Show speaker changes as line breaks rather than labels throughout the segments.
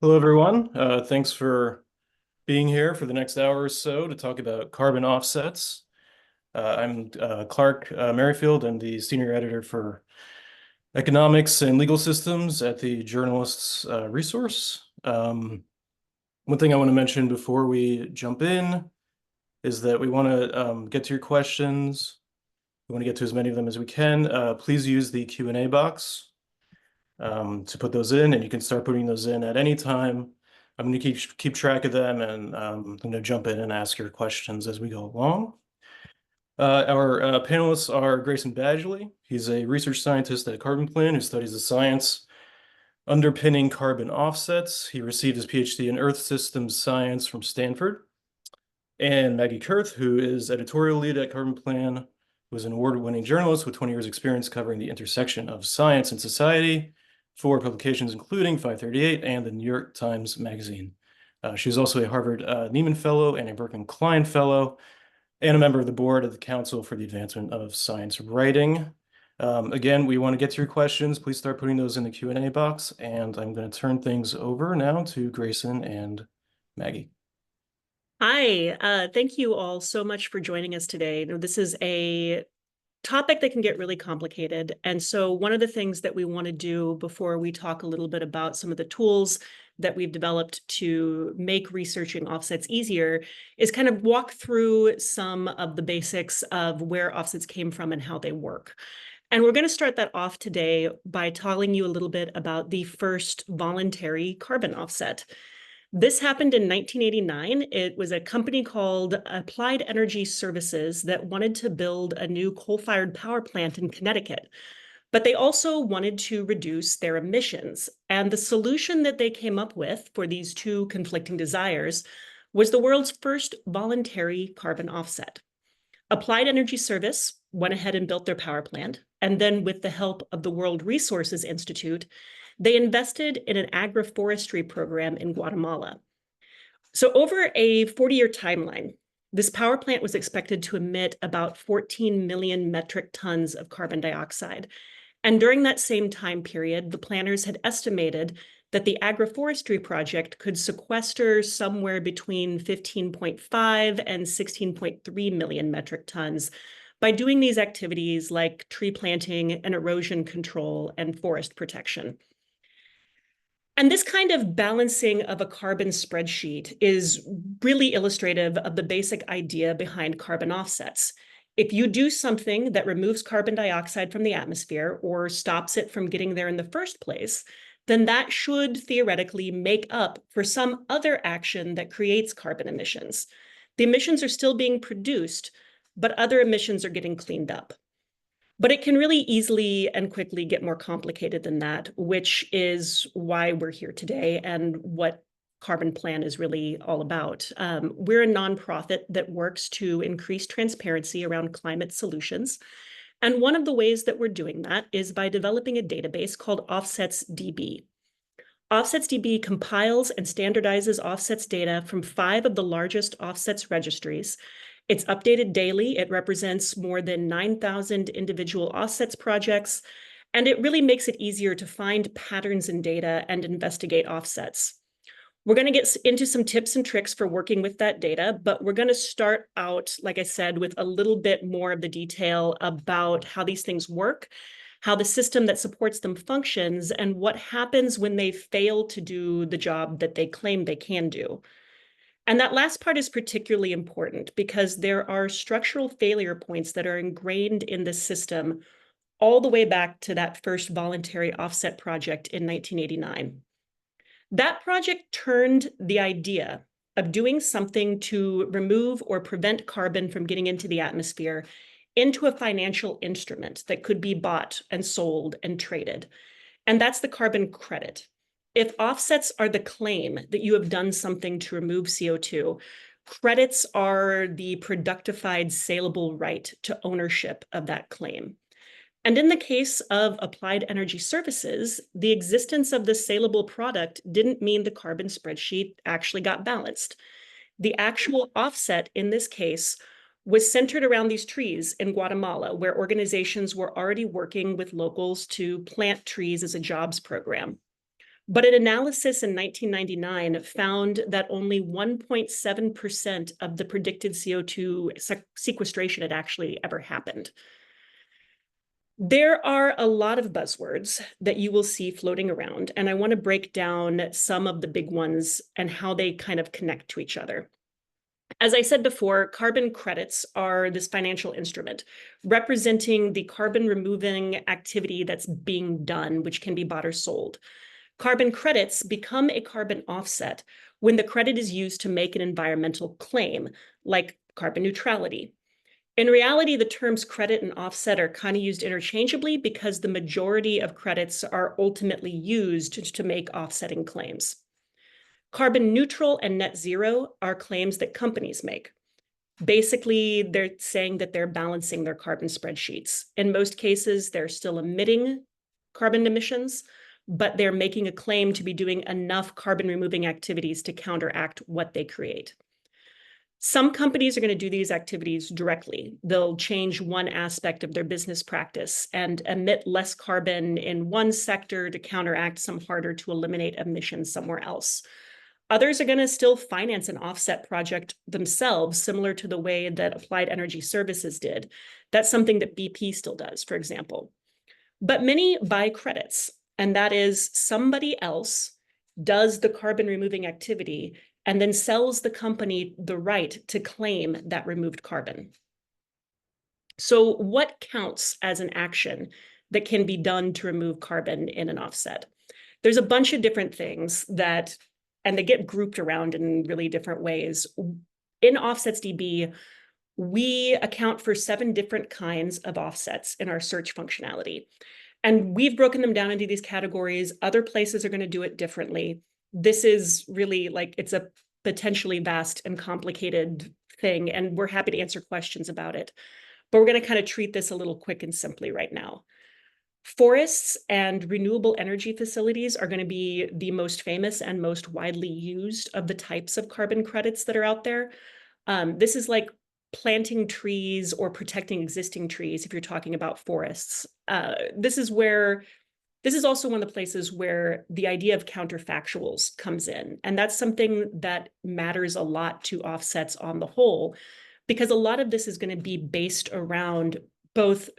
Hello, everyone. Thanks for being here for the next hour or so to talk about carbon offsets. I'm Clark Merrefield. I'm the senior editor for economics and legal systems at the Journalists Resource. One thing I want to mention before we jump in is that we want to get to your questions. We want to get to as many of them as we can. Please use the Q&A box to put those in, and you can start putting those in at any time. I'm going to keep track of them, and I'm going to jump in and ask your questions as we go along. Our panelists are Grayson Badgley. He's a research scientist at CarbonPlan who studies the science underpinning carbon offsets. He received his PhD in Earth Systems Science from Stanford. And Maggie Koerth, who is editorial lead at CarbonPlan, who is an award-winning journalist with 20 years experience covering the intersection of science and society for publications including 538 and the New York Times Magazine. She's also a Harvard Nieman Fellow and a Berkman Klein Fellow, and a member of the board of the Council for the Advancement of Science Writing. Again, we want to get to your questions. Please start putting those in the Q&A box, and I'm going to turn things over now to Grayson and Maggie.
Hi, thank you all so much for joining us today. This is a topic that can get really complicated. And so one of the things that we want to do before we talk a little bit about some of the tools that we've developed to make researching offsets easier is kind of walk through some of the basics of where offsets came from and how they work. And we're going to start that off today by telling you a little bit about the first voluntary carbon offset. This happened in 1989. It was a company called Applied Energy Services that wanted to build a new coal-fired power plant in Connecticut. But they also wanted to reduce their emissions. And the solution that they came up with for these two conflicting desires was the world's first voluntary carbon offset. Applied Energy Service went ahead and built their power plant. And then with the help of the World Resources Institute, they invested in an agroforestry program in Guatemala. So over a 40-year timeline, this power plant was expected to emit about 14 million metric tons of carbon dioxide. And during that same time period, the planners had estimated that the agroforestry project could sequester somewhere between 15.5 and 16.3 million metric tons by doing these activities like tree planting and erosion control and forest protection. And this kind of balancing of a carbon spreadsheet is really illustrative of the basic idea behind carbon offsets. If you do something that removes carbon dioxide from the atmosphere or stops it from getting there in the first place, then that should theoretically make up for some other action that creates carbon emissions. The emissions are still being produced, but other emissions are getting cleaned up. But it can really easily and quickly get more complicated than that, which is why we're here today and what CarbonPlan is really all about. We're a nonprofit that works to increase transparency around climate solutions. And one of the ways that we're doing that is by developing a database called OffsetsDB. OffsetsDB compiles and standardizes offsets data from 5 of the largest offsets registries. It's updated daily. It represents more than 9,000 individual offsets projects, and it really makes it easier to find patterns in data and investigate offsets. We're going to get into some tips and tricks for working with that data, but we're going to start out, like I said, with a little bit more of the detail about how these things work, how the system that supports them functions, and what happens when they fail to do the job that they claim they can do. And that last part is particularly important because there are structural failure points that are ingrained in the system all the way back to that first voluntary offset project in 1989. That project turned the idea of doing something to remove or prevent carbon from getting into the atmosphere into a financial instrument that could be bought and sold and traded. And that's the carbon credit. If offsets are the claim that you have done something to remove CO2, credits are the productified saleable right to ownership of that claim. And in the case of Applied Energy Services, the existence of the saleable product didn't mean the carbon spreadsheet actually got balanced. The actual offset in this case was centered around these trees in Guatemala, where organizations were already working with locals to plant trees as a jobs program. But an analysis in 1999 found that only 1.7% of the predicted CO2 sequestration had actually ever happened. There are a lot of buzzwords that you will see floating around, and I want to break down some of the big ones and how they kind of connect to each other. As I said before, carbon credits are this financial instrument representing the carbon removing activity that's being done, which can be bought or sold. Carbon credits become a carbon offset when the credit is used to make an environmental claim, like carbon neutrality. In reality, the terms credit and offset are kind of used interchangeably because the majority of credits are ultimately used to make offsetting claims. Carbon neutral and net zero are claims that companies make. Basically, they're saying that they're balancing their carbon spreadsheets. In most cases, they're still emitting carbon emissions, but they're making a claim to be doing enough carbon removing activities to counteract what they create. Some companies are going to do these activities directly. They'll change one aspect of their business practice and emit less carbon in one sector to counteract some harder to eliminate emissions somewhere else. Others are going to still finance an offset project themselves, similar to the way that Applied Energy Services did. That's something that BP still does, for example. But many buy credits, and that is somebody else does the carbon removing activity and then sells the company the right to claim that removed carbon. So what counts as an action that can be done to remove carbon in an offset? There's a bunch of different things that, and they get grouped around in really different ways. In OffsetsDB, we account for 7 different kinds of offsets in our search functionality. And we've broken them down into these categories. Other places are going to do it differently. This is really like, it's a potentially vast and complicated thing, and we're happy to answer questions about it. But we're going to kind of treat this a little quick and simply right now. Forests and renewable energy facilities are going to be the most famous and most widely used of the types of carbon credits that are out there. This is like planting trees or protecting existing trees if you're talking about forests. This is also one of the places where the idea of counterfactuals comes in. And that's something that matters a lot to offsets on the whole, because a lot of this is going to be based around both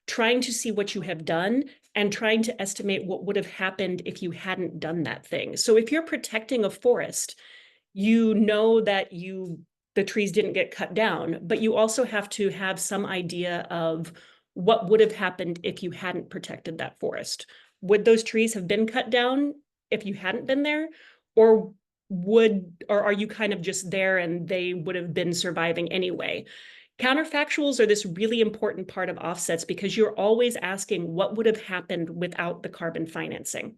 trying to see what you have done and trying to estimate what would have happened if you hadn't done that thing. So if you're protecting a forest, you know that the trees didn't get cut down, but you also have to have some idea of what would have happened if you hadn't protected that forest. Would those trees have been cut down if you hadn't been there? Or are you kind of just there and they would have been surviving anyway? Counterfactuals are this really important part of offsets because you're always asking what would have happened without the carbon financing.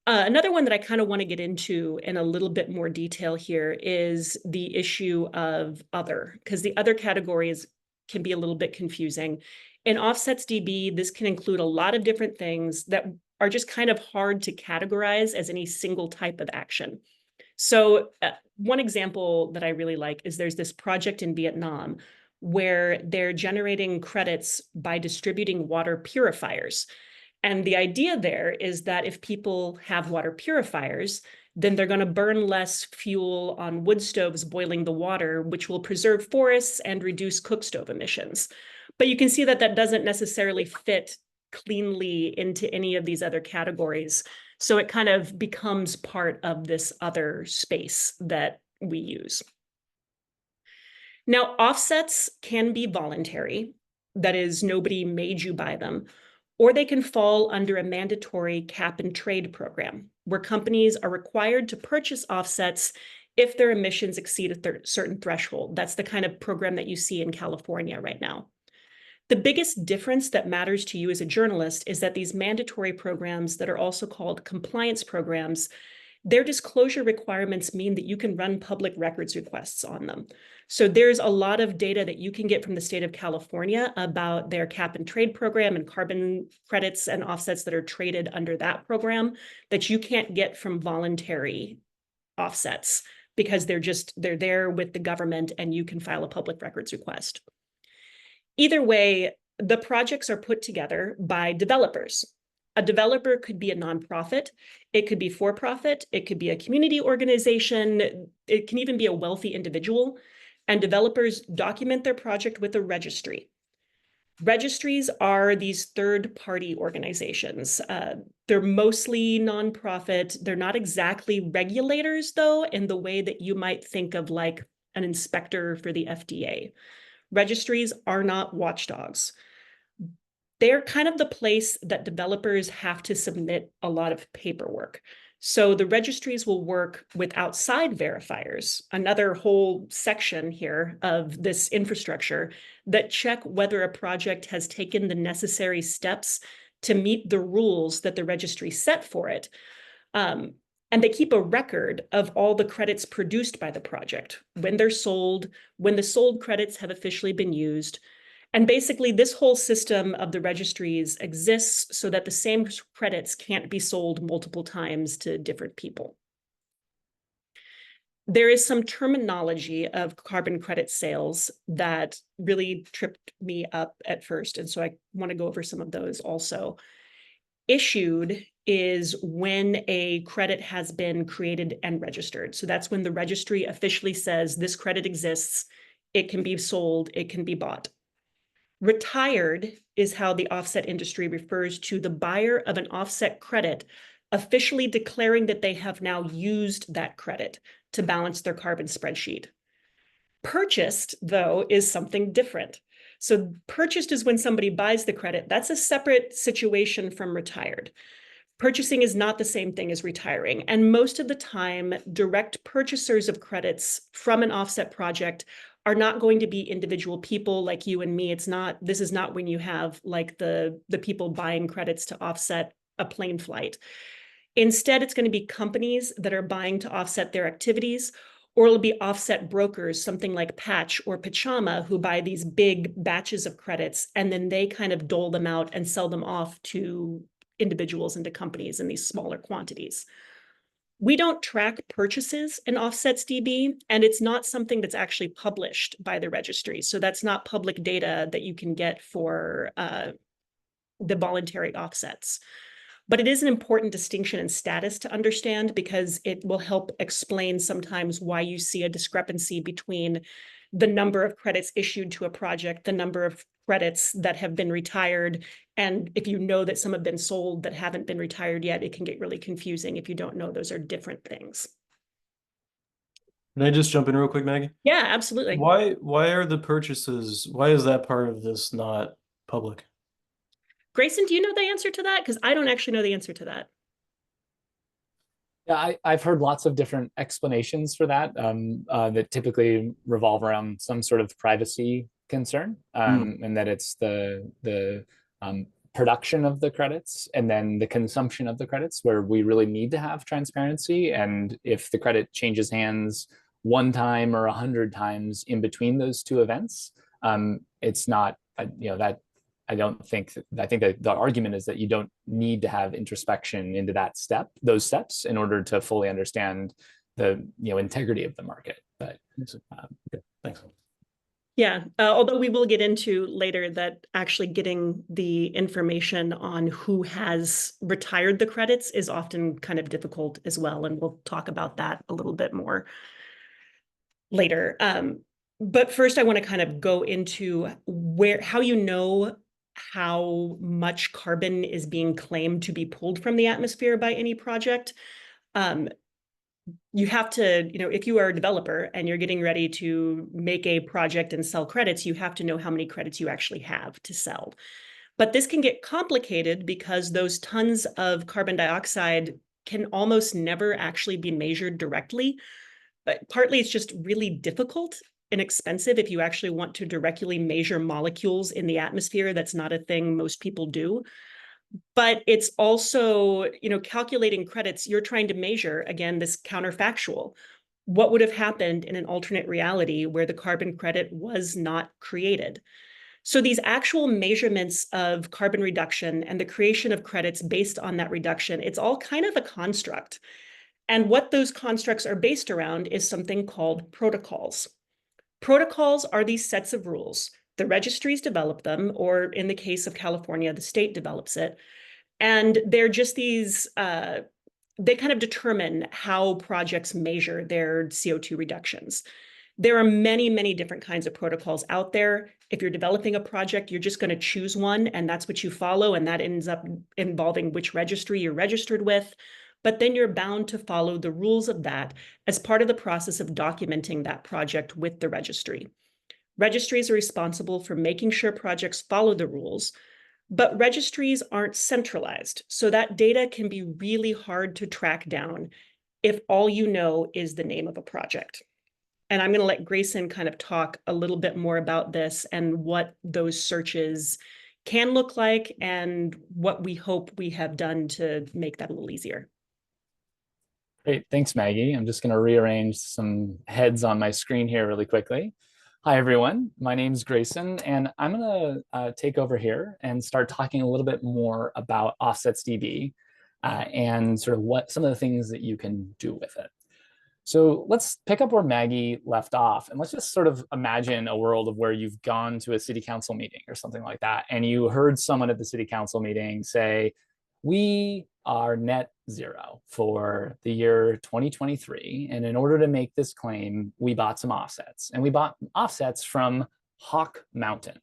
Another one that I kind of want to get into in a little bit more detail here is the issue of other, because the other categories can be a little bit confusing. In OffsetsDB, this can include a lot of different things that are just kind of hard to categorize as any single type of action. So one example that I really like is there's this project in Vietnam where they're generating credits by distributing water purifiers. And the idea there is that if people have water purifiers, then they're going to burn less fuel on wood stoves boiling the water, which will preserve forests and reduce cook stove emissions. But you can see that that doesn't necessarily fit cleanly into any of these other categories. So it kind of becomes part of this other space that we use. Now, offsets can be voluntary. That is, nobody made you buy them. Or they can fall under a mandatory cap and trade program, where companies are required to purchase offsets if their emissions exceed a certain threshold. That's the kind of program that you see in California right now. The biggest difference that matters to you as a journalist is that these mandatory programs that are also called compliance programs, their disclosure requirements mean that you can run public records requests on them. So there's a lot of data that you can get from the state of California about their cap and trade program and carbon credits and offsets that are traded under that program that you can't get from voluntary offsets because they're there with the government and you can file a public records request. Either way, the projects are put together by developers. A developer could be a nonprofit, it could be for-profit, it could be a community organization, it can even be a wealthy individual, and developers document their project with a registry. Registries are these third-party organizations. They're mostly nonprofit. They're not exactly regulators, though, in the way that you might think of like an inspector for the FDA. Registries are not watchdogs. They're kind of the place that developers have to submit a lot of paperwork. So the registries will work with outside verifiers, another whole section here of this infrastructure that check whether a project has taken the necessary steps to meet the rules that the registry set for it. And they keep a record of all the credits produced by the project, when they're sold, when the sold credits have officially been used. And basically, this whole system of the registries exists so that the same credits can't be sold multiple times to different people. There is some terminology of carbon credit sales that really tripped me up at first. And so I want to go over some of those also. Issued is when a credit has been created and registered. So that's when the registry officially says this credit exists, it can be sold, it can be bought. Retired is how the offset industry refers to the buyer of an offset credit officially declaring that they have now used that credit to balance their carbon spreadsheet. Purchased, though, is something different. So purchased is when somebody buys the credit. That's a separate situation from retired. Purchasing is not the same thing as retiring. And most of the time, direct purchasers of credits from an offset project are not going to be individual people like you and me. This is not when you have like the people buying credits to offset a plane flight. Instead, it's going to be companies that are buying to offset their activities, or it'll be offset brokers, something like Patch or Pachama, who buy these big batches of credits, and then they kind of dole them out and sell them off to individuals and to companies in these smaller quantities. We don't track purchases in OffsetsDB, and it's not something that's actually published by the registry. So that's not public data that you can get for the voluntary offsets. But it is an important distinction in status to understand because it will help explain sometimes why you see a discrepancy between the number of credits issued to a project, the number of credits that have been retired, and if you know that some have been sold that haven't been retired yet, it can get really confusing if you don't know those are different things.
Can I just jump in real quick, Maggie?
Yeah, absolutely.
Why are the purchases, why is that part of this not public?
Grayson, do you know the answer to that? Because I don't actually know the answer to that.
Yeah, I've heard lots of different explanations for that that typically revolve around some sort of privacy concern, and that it's the production of the credits and then the consumption of the credits where we really need to have transparency. And if the credit changes hands one time or 100 times in between those two events, it's not, that I think that the argument is that you don't need to have introspection into those steps in order to fully understand the integrity of the market. But
okay, thanks.
Yeah, although we will get into later that actually getting the information on who has retired the credits is often kind of difficult as well. And we'll talk about that a little bit more later. But first, I want to kind of go into how you know how much carbon is being claimed to be pulled from the atmosphere by any project. You have to, if you are a developer and you're getting ready to make a project and sell credits, you have to know how many credits you actually have to sell. But this can get complicated because those tons of carbon dioxide can almost never actually be measured directly. But partly it's just really difficult and expensive if you actually want to directly measure molecules in the atmosphere. That's not a thing most people do. But it's also, calculating credits, you're trying to measure, again, this counterfactual. What would have happened in an alternate reality where the carbon credit was not created? So these actual measurements of carbon reduction and the creation of credits based on that reduction, it's all kind of a construct. And what those constructs are based around is something called protocols. Protocols are these sets of rules. The registries develop them, or in the case of California, the state develops it. And they're just these, they kind of determine how projects measure their CO2 reductions. There are many, many different kinds of protocols out there. If you're developing a project, you're just going to choose one, and that's what you follow, and that ends up involving which registry you're registered with. But then you're bound to follow the rules of that as part of the process of documenting that project with the registry. Registries are responsible for making sure projects follow the rules, but registries aren't centralized, so that data can be really hard to track down if all you know is the name of a project. And I'm going to let Grayson kind of talk a little bit more about this and what those searches can look like and what we hope we have done to make that a little easier.
Great, thanks, Maggie. I'm just going to rearrange some heads on my screen here really quickly. Hi, everyone. My name is Grayson, and I'm going to take over here and start talking a little bit more about OffsetsDB and sort of what some of the things that you can do with it. So let's pick up where Maggie left off, and let's just sort of imagine a world of where you've gone to a city council meeting or something like that, and you heard someone at the city council meeting say, we are net zero for the year 2023. And in order to make this claim, we bought some offsets, and we bought offsets from Hawk Mountain.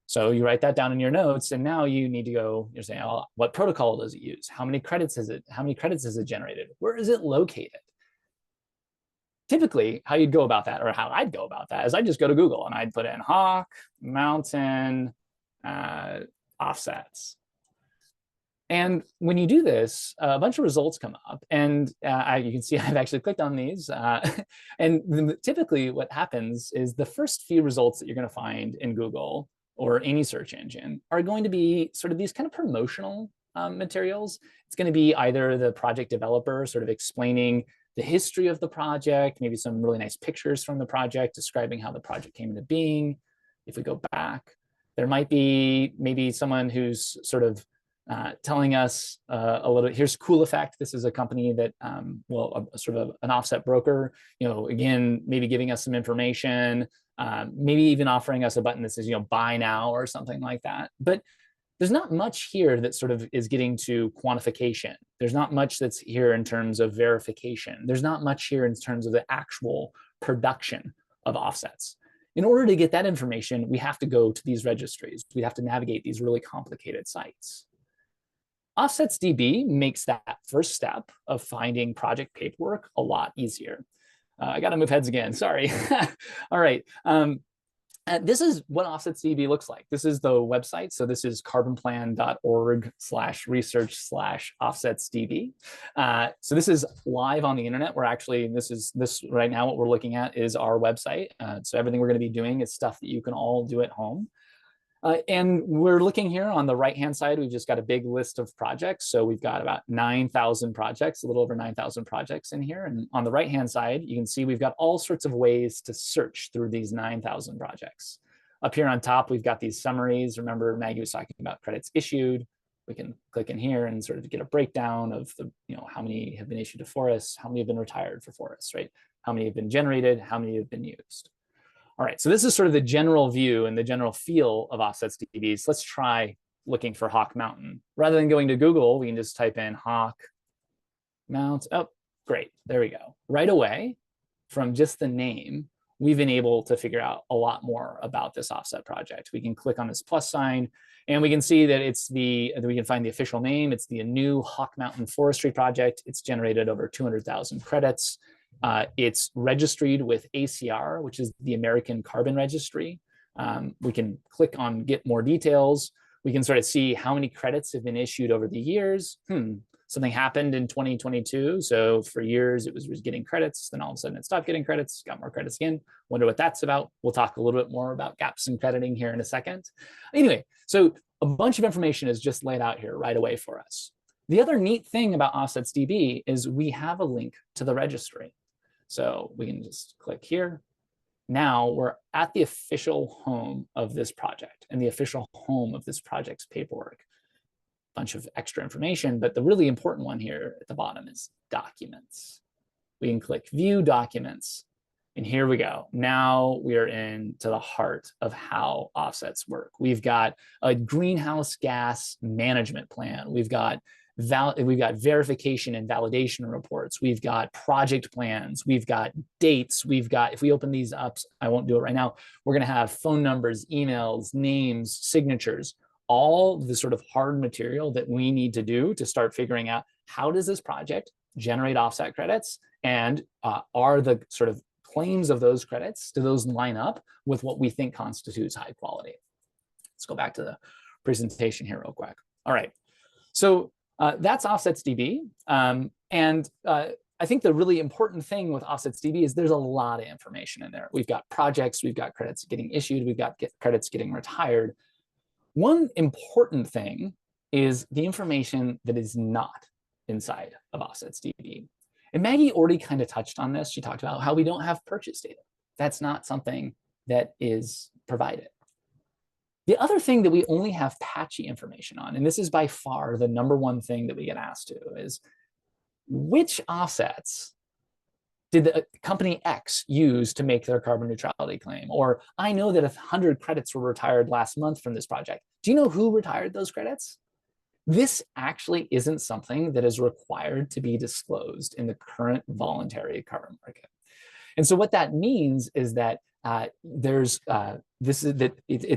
So you write that down in your notes, and now you need to go, you're saying, oh, what protocol does it use? How many credits is it? How many credits is it generated? Where is it located? Typically, how you'd go about that, or how I'd go about that, is I'd just go to Google and I'd put in Hawk Mountain offsets. And when you do this, a bunch of results come up, and you can see I've actually clicked on these. And typically what happens is the first few results that you're going to find in Google or any search engine are going to be sort of these kind of promotional materials. It's going to be either the project developer sort of explaining the history of the project, maybe some really nice pictures from the project describing how the project came into being. If we go back, there might be maybe someone who's sort of telling us a little, here's cool effect. This is a company that, sort of an offset broker, again, maybe giving us some information, maybe even offering us a button that says, buy now or something like that. But there's not much here that sort of is getting to quantification. There's not much that's here in terms of verification. There's not much here in terms of the actual production of offsets. In order to get that information, we have to go to these registries. We have to navigate these really complicated sites. OffsetsDB makes that first step of finding project paperwork a lot easier. I got to move heads again, sorry. All right. This is what OffsetsDB looks like. This is the website. So this is carbonplan.org/research/offsetsDB. So this is live on the internet. We're actually, this right now, what we're looking at is our website. So everything we're going to be doing is stuff that you can all do at home. And we're looking here on the right-hand side, we've just got a big list of projects. So we've got about 9,000 projects, a little over 9,000 projects in here. And on the right-hand side, you can see we've got all sorts of ways to search through these 9,000 projects. Up here on top, we've got these summaries. Remember, Maggie was talking about credits issued. We can click in here and sort of get a breakdown of the, how many have been issued to forests, how many have been retired for forests, right? How many have been generated, how many have been used. All right, so this is sort of the general view and the general feel of OffsetsDB. So let's try looking for Hawk Mountain. Rather than going to Google, we can just type in Hawk Mountain. Oh, great, there we go. Right away, from just the name, we've been able to figure out a lot more about this offset project. We can click on this plus sign, and we can see that we can find the official name. It's the new Hawk Mountain Forestry Project. It's generated over 200,000 credits. It's registered with ACR, which is the American Carbon Registry. We can click on get more details. We can sort of see how many credits have been issued over the years. Something happened in 2022. So for years, it was getting credits. Then all of a sudden it stopped getting credits, got more credits again. Wonder what that's about. We'll talk a little bit more about gaps in crediting here in a second. Anyway, so a bunch of information is just laid out here right away for us. The other neat thing about OffsetsDB is we have a link to the registry. So we can just click here. Now we're at the official home of this project and the official home of this project's paperwork. Bunch of extra information, but the really important one here at the bottom is documents. We can click view documents. And here we go. Now we are into the heart of how offsets work. We've got a greenhouse gas management plan. We've got verification and validation reports. We've got project plans. We've got dates. We've got, if we open these up, I won't do it right now, we're going to have phone numbers, emails, names, signatures, all the sort of hard material that we need to do to start figuring out how does this project generate offset credits, and are the sort of claims of those credits, do those line up with what we think constitutes high quality? Let's go back to the presentation here real quick. All right, so that's OffsetsDB. I think the really important thing with OffsetsDB is there's a lot of information in there. We've got projects, we've got credits getting issued, we've got credits getting retired. One important thing is the information that is not inside of OffsetsDB. And Maggie already kind of touched on this. She talked about how we don't have purchase data. That's not something that is provided. The other thing that we only have patchy information on, and this is by far the number 1 thing that we get asked to, is which offsets did the company X use to make their carbon neutrality claim? Or I know that 100 credits were retired last month from this project. Do you know who retired those credits? This actually isn't something that is required to be disclosed in the current voluntary carbon market. And so what that means is that it's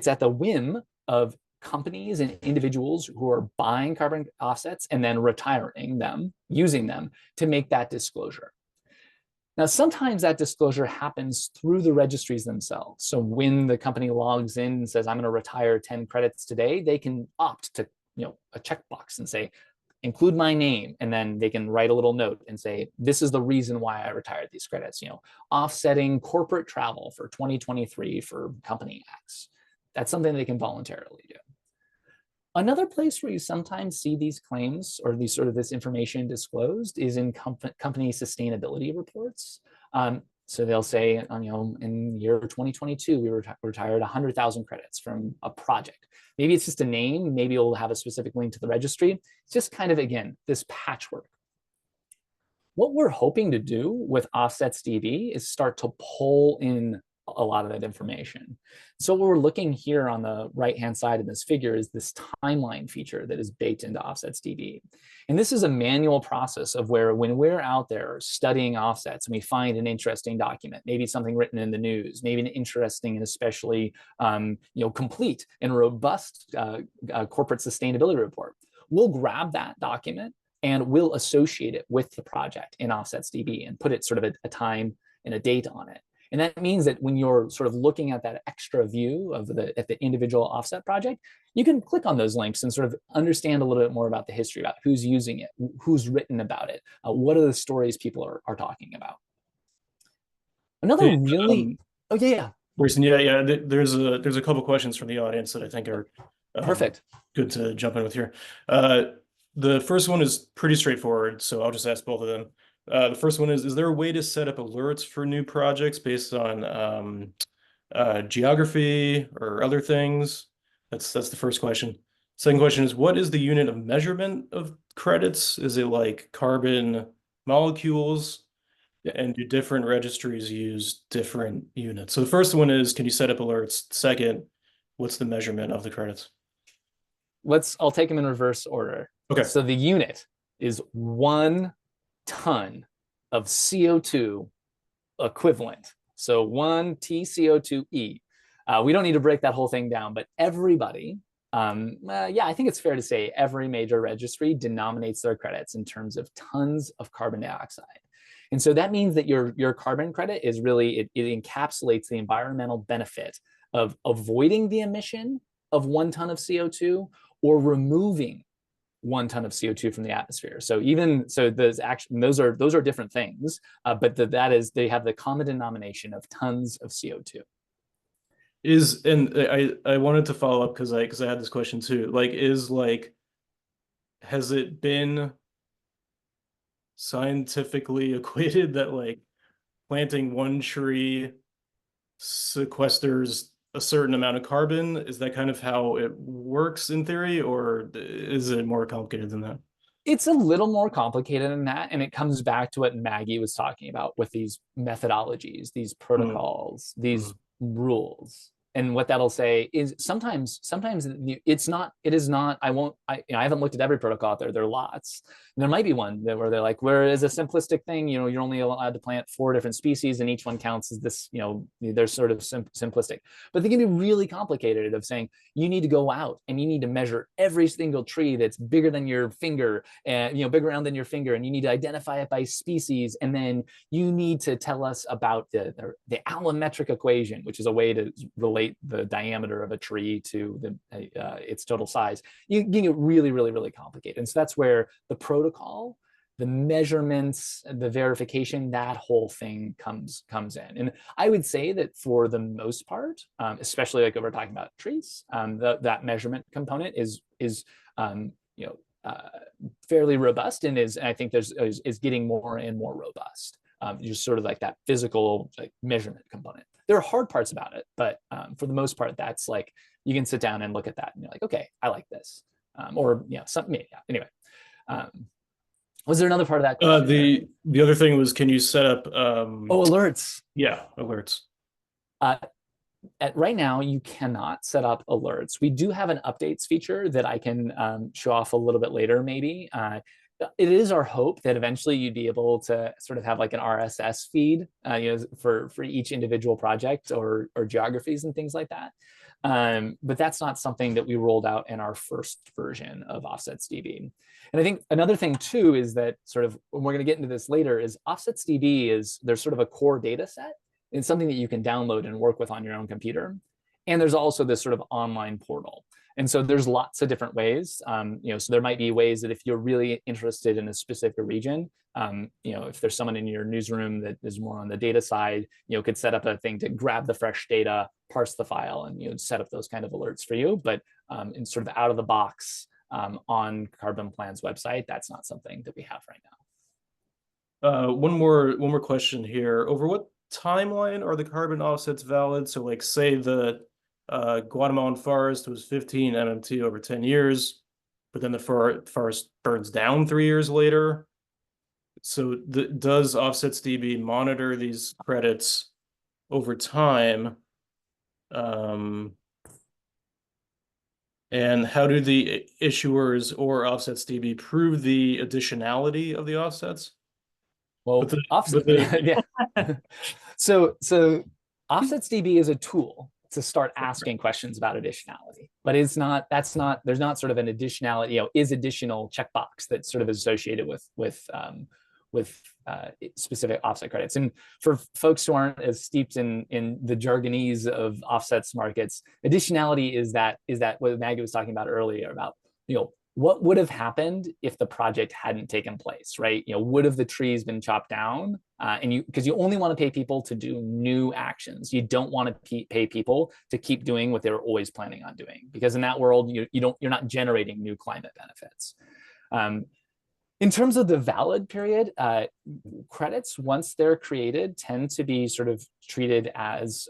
at the whim of companies and individuals who are buying carbon offsets and then retiring them, using them to make that disclosure. Now, sometimes that disclosure happens through the registries themselves. So when the company logs in and says, I'm going to retire 10 credits today, they can opt to a checkbox and say, include my name, and then they can write a little note and say, this is the reason why I retired these credits, offsetting corporate travel for 2023 for company X. That's something they can voluntarily do. Another place where you sometimes see these claims or this information disclosed is in company sustainability reports. So they'll say, in the year 2022, we retired 100,000 credits from a project. Maybe it's just a name. Maybe it'll have a specific link to the registry. It's just kind of, again, this patchwork. What we're hoping to do with OffsetsDB is start to pull in a lot of that information. So what we're looking here on the right-hand side of this figure is this timeline feature that is baked into OffsetsDB. And this is a manual process of where when we're out there studying offsets and we find an interesting document, maybe something written in the news, maybe an interesting and especially complete and robust corporate sustainability report, we'll grab that document and we'll associate it with the project in OffsetsDB and put it sort of a time and a date on it. And that means that when you're sort of looking at that extra view of the individual offset project, you can click on those links and sort of understand a little bit more about the history, about who's using it, who's written about it, what are the stories people are talking about. Another really, oh yeah.
Grayson, yeah. There's a couple questions from the audience that I think are
perfect.
Good to jump in with here. The first one is pretty straightforward, so I'll just ask both of them. The first one is there a way to set up alerts for new projects based on geography or other things? That's the first question. Second question is, what is the unit of measurement of credits? Is it like carbon molecules? And do different registries use different units? So the first one is, can you set up alerts? Second, what's the measurement of the credits?
I'll take them in reverse order.
Okay.
So the unit is 1 ton of CO2 equivalent. So 1 TCO2e. We don't need to break that whole thing down, but everybody, I think it's fair to say every major registry denominates their credits in terms of tons of carbon dioxide. And so that means that your carbon credit is really, it encapsulates the environmental benefit of avoiding the emission of 1 ton of CO2 or removing 1 ton of CO2 from the atmosphere. So those are different things, but they have the common denomination of tons of CO2.
I wanted to follow up because I had this question too. Has it been scientifically equated that planting 1 tree sequesters a certain amount of carbon? Is that kind of how it works in theory, or is it more complicated than that?
It's a little more complicated than that, and it comes back to what Maggie was talking about with these methodologies, these protocols, these rules. And what that'll say is sometimes it is not, I haven't looked at every protocol out there. There are lots. And there might be one where they're like, where is a simplistic thing, you're only allowed to plant 4 different species and each one counts as this, they're sort of simplistic. But they can be really complicated of saying, you need to go out and you need to measure every single tree that's bigger than your finger and, bigger around than your finger. And you need to identify it by species. And then you need to tell us about the allometric equation, which is a way to relate the diameter of a tree to its total size. You get really, really, really complicated. And so that's where the protocol, the measurements, the verification, that whole thing comes in. And I would say that for the most part, especially like if we're talking about trees, that measurement component is fairly robust, and I think is getting more and more robust. Just sort of like that physical measurement component. There are hard parts about it, but for the most part, that's like you can sit down and look at that and you're like, okay, I like this, or something. Yeah. Anyway, was there another part of that question?
The other thing was, can you set up?
Alerts.
Yeah, alerts.
Right now, you cannot set up alerts. We do have an updates feature that I can show off a little bit later, maybe. It is our hope that eventually you'd be able to sort of have like an RSS feed, for each individual project or geographies and things like that. But that's not something that we rolled out in our first version of OffsetsDB. And I think another thing too is that sort of, we're going to get into this later, is OffsetsDB there's sort of a core data set. It's something that you can download and work with on your own computer. And there's also this sort of online portal. And so there's lots of different ways. So there might be ways that if you're really interested in a specific region, if there's someone in your newsroom that is more on the data side, could set up a thing to grab the fresh data, parse the file, and set up those kind of alerts for you. But in sort of out of the box on CarbonPlan's website, that's not something that we have right
now. One more question here. Over what timeline are the carbon offsets valid? So like say the Guatemalan forest was 15 MMT over 10 years, but then the forest burns down 3 years later. So does OffsetsDB monitor these credits over time? And how do the issuers or OffsetsDB prove the additionality of the offsets?
Well, yeah. So OffsetsDB is a tool to start asking questions about additionality, but there's not sort of an additionality, is additional checkbox that's sort of associated with specific offset credits. And for folks who aren't as steeped in the jargonese of offsets markets, additionality is that what Maggie was talking about earlier about, what would have happened if the project hadn't taken place, right? Would have the trees been chopped down? Because you only want to pay people to do new actions. You don't want to pay people to keep doing what they were always planning on doing, because in that world, you're not generating new climate benefits. In terms of the valid period, credits, once they're created, tend to be sort of treated as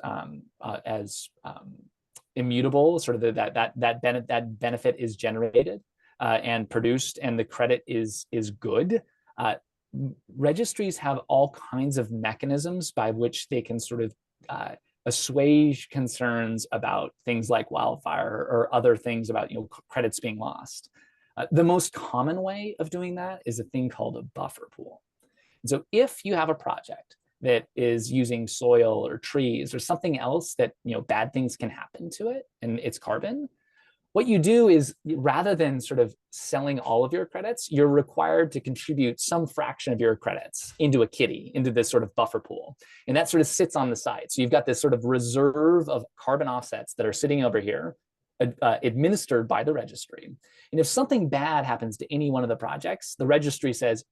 immutable, sort of that benefit is generated and produced, and the credit is good. Registries have all kinds of mechanisms by which they can sort of assuage concerns about things like wildfire or other things about credits being lost. The most common way of doing that is a thing called a buffer pool. And so if you have a project that is using soil or trees or something else that bad things can happen to it and it's carbon, what you do is, rather than sort of selling all of your credits, you're required to contribute some fraction of your credits into a kitty, into this sort of buffer pool. And that sort of sits on the side. So you've got this sort of reserve of carbon offsets that are sitting over here, administered by the registry. And if something bad happens to any one of the projects, the registry says,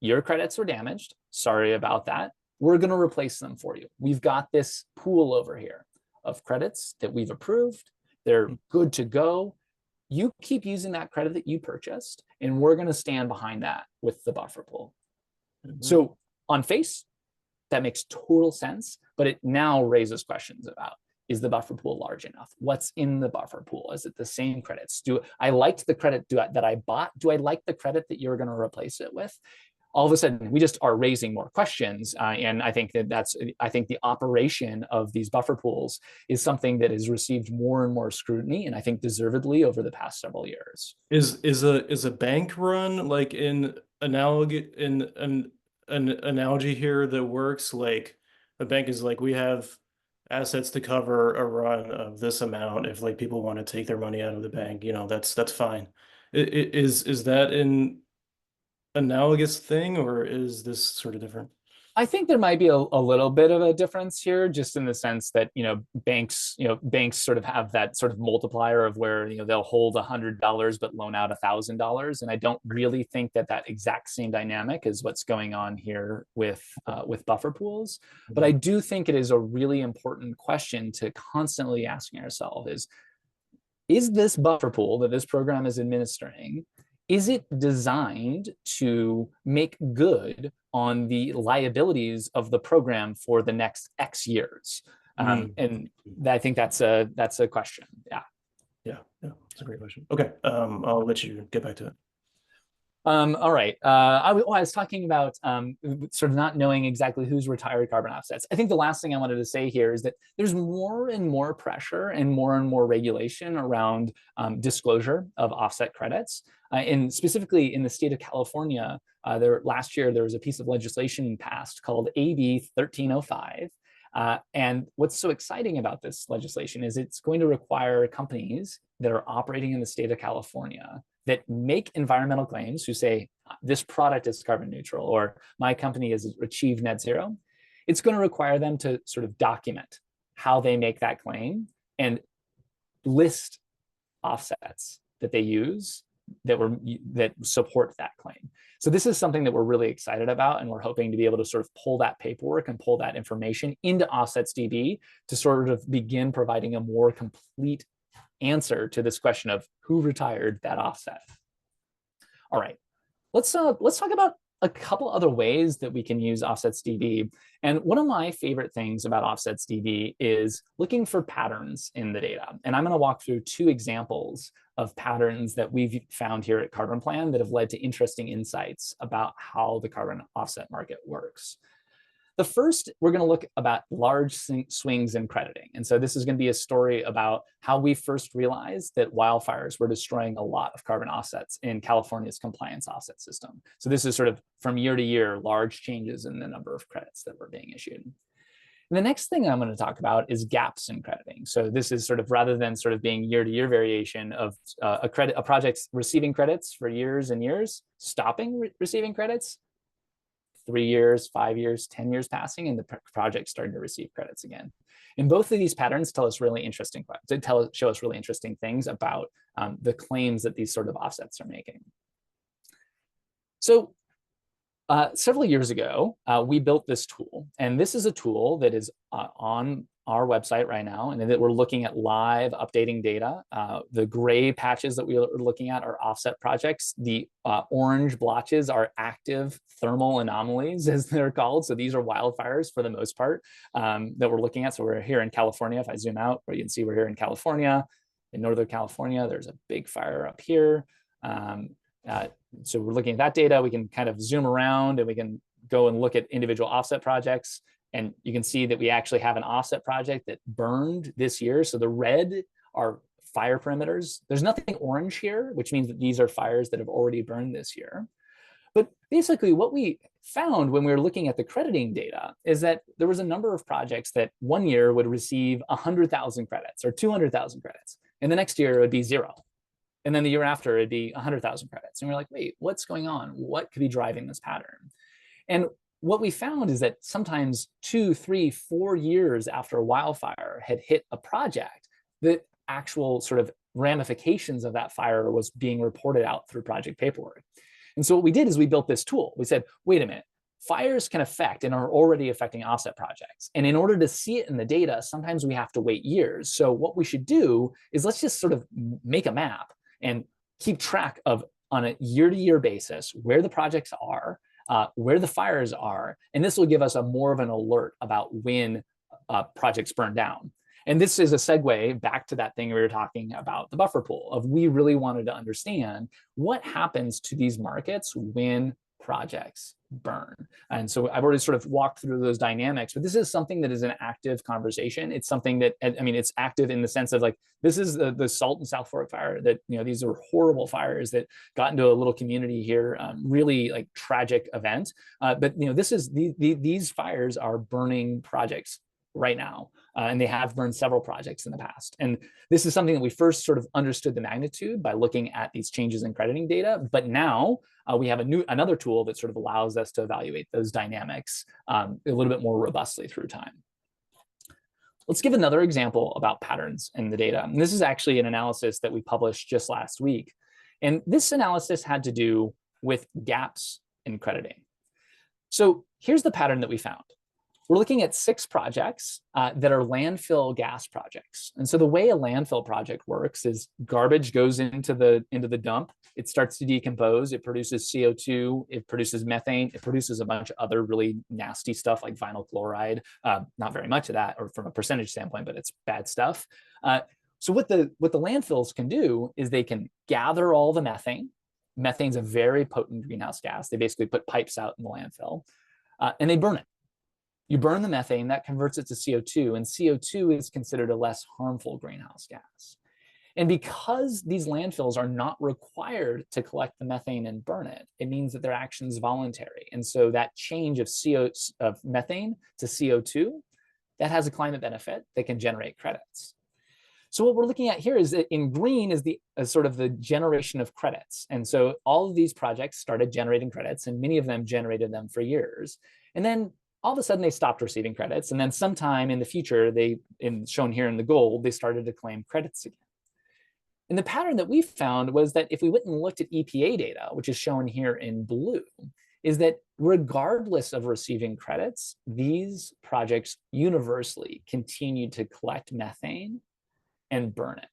your credits were damaged. Sorry about that. We're going to replace them for you. We've got this pool over here of credits that we've approved. They're good to go. You keep using that credit that you purchased, and we're going to stand behind that with the buffer pool. So on face, that makes total sense, but it now raises questions about, is the buffer pool large enough? What's in the buffer pool? Is it the same credits? Do I liked the credit that I bought? Do I like the credit that you're going to replace it with? All of a sudden, we just are raising more questions. And I think I think the operation of these buffer pools is something that has received more and more scrutiny, and I think deservedly over the past several years.
Is a bank run like in an analogy here that works? Like a bank is like, we have assets to cover a run of this amount. If like people want to take their money out of the bank, that's fine. Is that an analogous thing, or is this sort of different?
I think there might be a little bit of a difference here, just in the sense that banks sort of have that sort of multiplier of where they'll hold $100 but loan out $1,000, and I don't really think that exact same dynamic is what's going on here with buffer pools. But I do think it is a really important question to constantly asking ourselves: is this buffer pool that this program is administering, is it designed to make good on the liabilities of the program for the next X years? And I think that's a question.
Yeah, that's a great question. Okay, I'll let you get back to it.
All right. I was talking about sort of not knowing exactly who's retired carbon offsets. I think the last thing I wanted to say here is that there's more and more pressure and more regulation around disclosure of offset credits. And specifically in the state of California, last year there was a piece of legislation passed called AB 1305. And what's so exciting about this legislation is it's going to require companies that are operating in the state of California that make environmental claims, who say this product is carbon neutral or my company has achieved net zero. It's going to require them to sort of document how they make that claim and list offsets that they use that support that claim. So this is something that we're really excited about, and we're hoping to be able to sort of pull that paperwork and pull that information into OffsetsDB to sort of begin providing a more complete answer to this question of who retired that offset. All right, let's talk about a couple other ways that we can use OffsetsDB. And one of my favorite things about OffsetsDB is looking for patterns in the data. And I'm going to walk through two examples of patterns that we've found here at CarbonPlan that have led to interesting insights about how the carbon offset market works. The first, we're going to look about large swings in crediting. And so this is going to be a story about how we first realized that wildfires were destroying a lot of carbon offsets in California's compliance offset system. So this is sort of from year to year, large changes in the number of credits that were being issued. And the next thing I'm going to talk about is gaps in crediting. So this is sort of, rather than sort of being year to year variation of a project's receiving credits for years and years, stopping receiving credits, 3 years, 5 years, 10 years passing, and the project starting to receive credits again. And both of these patterns show us really interesting things about the claims that these sort of offsets are making. So several years ago, we built this tool, and this is a tool that is on our website right now, and that we're looking at live updating data. The gray patches that we are looking at are offset projects. The orange blotches are active thermal anomalies, as they're called. So these are wildfires for the most part that we're looking at. So we're here in California. If I zoom out, where you can see we're here in California. In Northern California, there's a big fire up here. So we're looking at that data. We can kind of zoom around and we can go and look at individual offset projects. And you can see that we actually have an offset project that burned this year. So the red are fire perimeters. There's nothing orange here, which means that these are fires that have already burned this year. But basically what we found when we were looking at the crediting data is that there was a number of projects that one year would receive 100,000 credits or 200,000 credits. And the next year it would be 0. And then the year after it'd be 100,000 credits. And we're like, wait, what's going on? What could be driving this pattern? And what we found is that sometimes 2, 3, 4 years after a wildfire had hit a project, the actual sort of ramifications of that fire was being reported out through project paperwork. And so what we did is we built this tool. We said, wait a minute, fires can affect and are already affecting offset projects. And in order to see it in the data, sometimes we have to wait years. So what we should do is let's just sort of make a map and keep track of, on a year-to-year basis, where the projects are, where the fires are, and this will give us more of an alert about when projects burn down. And this is a segue back to that thing we were talking about, the buffer pool, of we really wanted to understand what happens to these markets when projects burn. And so I've already sort of walked through those dynamics, but this is something that is an active conversation. It's something that, I mean, it's active in the sense of like, this is the Salt and South Fork fire that, you know, these are horrible fires that got into a little community here, really like tragic event. But, you know, this is, these fires are burning projects right now. And they have burned several projects in the past. And this is something that we first sort of understood the magnitude by looking at these changes in crediting data. But now we have another tool that sort of allows us to evaluate those dynamics a little bit more robustly through time. Let's give another example about patterns in the data. And this is actually an analysis that we published just last week. And this analysis had to do with gaps in crediting. So here's the pattern that we found. We're looking at 6 projects that are landfill gas projects. And so the way a landfill project works is garbage goes into the dump. It starts to decompose. It produces CO2. It produces methane. It produces a bunch of other really nasty stuff like vinyl chloride. Not very much of that, or from a percentage standpoint, but it's bad stuff. So what the landfills can do is they can gather all the methane. Methane's a very potent greenhouse gas. They basically put pipes out in the landfill, and they burn it. You burn the methane, that converts it to CO2, and CO2 is considered a less harmful greenhouse gas. And because these landfills are not required to collect the methane and burn it, it means that their action is voluntary. And so that change of methane to CO2, that has a climate benefit that can generate credits. So what we're looking at here is that in green is sort of the generation of credits. And so all of these projects started generating credits, and many of them generated them for years. And then all of a sudden they stopped receiving credits. And then sometime in the future, shown here in the gold, they started to claim credits again. And the pattern that we found was that if we went and looked at EPA data, which is shown here in blue, is that regardless of receiving credits, these projects universally continued to collect methane and burn it.